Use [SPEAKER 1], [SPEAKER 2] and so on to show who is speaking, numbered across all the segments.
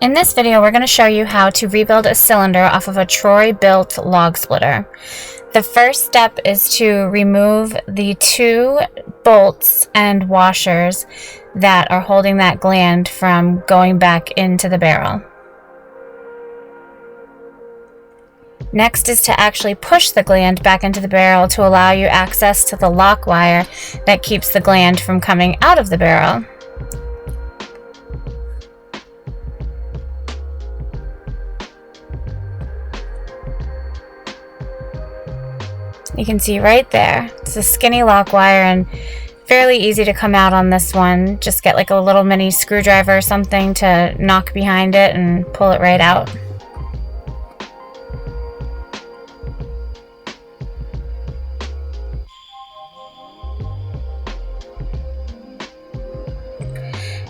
[SPEAKER 1] In this video, we're going to show you how to rebuild a cylinder off of a Troy Bilt log splitter. The first step is to remove the 2 bolts and washers that are holding that gland from going back into the barrel. Next is to actually push the gland back into the barrel to allow you access to the lock wire that keeps the gland from coming out of the barrel. You can see right there, it's a skinny lock wire and fairly easy to come out on this one. Just get like a little mini screwdriver or something to knock behind it and pull it right out.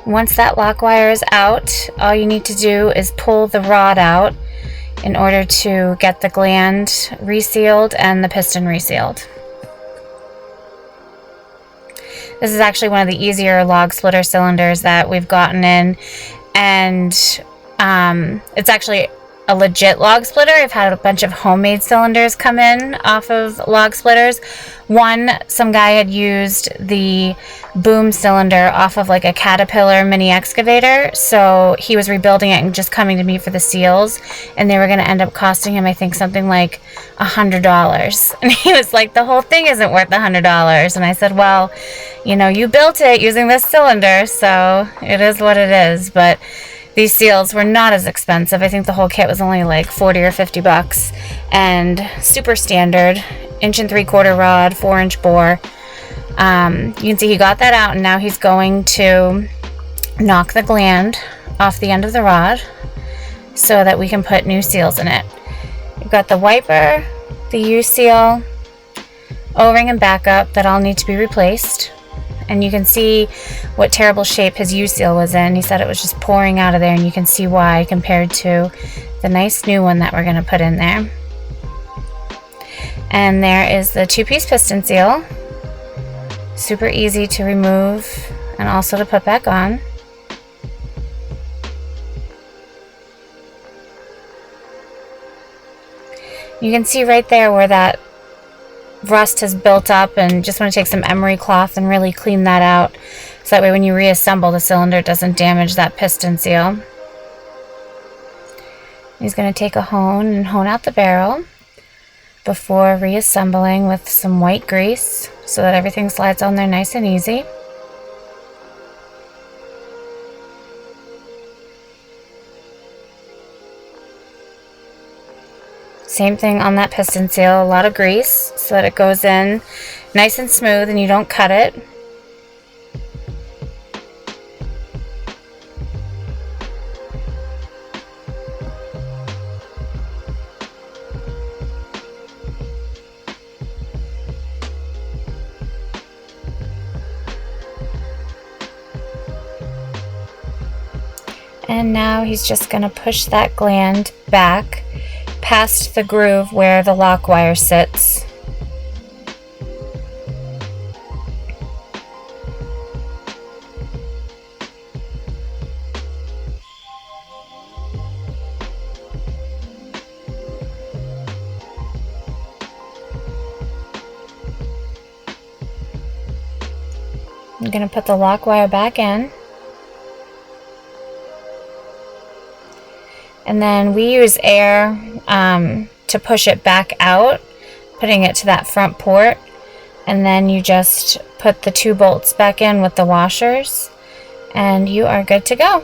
[SPEAKER 1] Once that lock wire is out, all you need to do is pull the rod out in order to get the gland resealed and the piston resealed. This is actually one of the easier log splitter cylinders that we've gotten in, and it's actually a legit log splitter. I've had a bunch of homemade cylinders come in off of log splitters. Some guy had used the boom cylinder off of like a Caterpillar mini excavator, so he was rebuilding it and just coming to me for the seals, and they were going to end up costing him, I think, something like $100. And he was like, the whole thing isn't worth $100. And I said, well, you know, you built it using this cylinder, so it is what it is. But these seals were not as expensive. I think the whole kit was only like 40 or 50 bucks, and super standard 1 3/4 rod, 4-inch bore. You can see he got that out, and now he's going to knock the gland off the end of the rod so that we can put new seals in it. We've got the wiper, the U-seal, O-ring and backup that all need to be replaced. And you can see what terrible shape his U-seal was in. He said it was just pouring out of there, and you can see why compared to the nice new one that we're going to put in there. And there is the 2-piece piston seal. Super easy to remove and also to put back on. You can see right there where that rust has built up, and just want to take some emery cloth and really clean that out, so that way when you reassemble the cylinder it doesn't damage that piston seal. He's going to take a hone and hone out the barrel before reassembling with some white grease so that everything slides on there nice and easy. Same thing on that piston seal, a lot of grease so that it goes in nice and smooth and you don't cut it. And now he's just going to push that gland back past the groove where the lock wire sits. I'm going to put the lock wire back in. And then we use air to push it back out, putting it to that front port. And then you just put the 2 bolts back in with the washers, and you are good to go.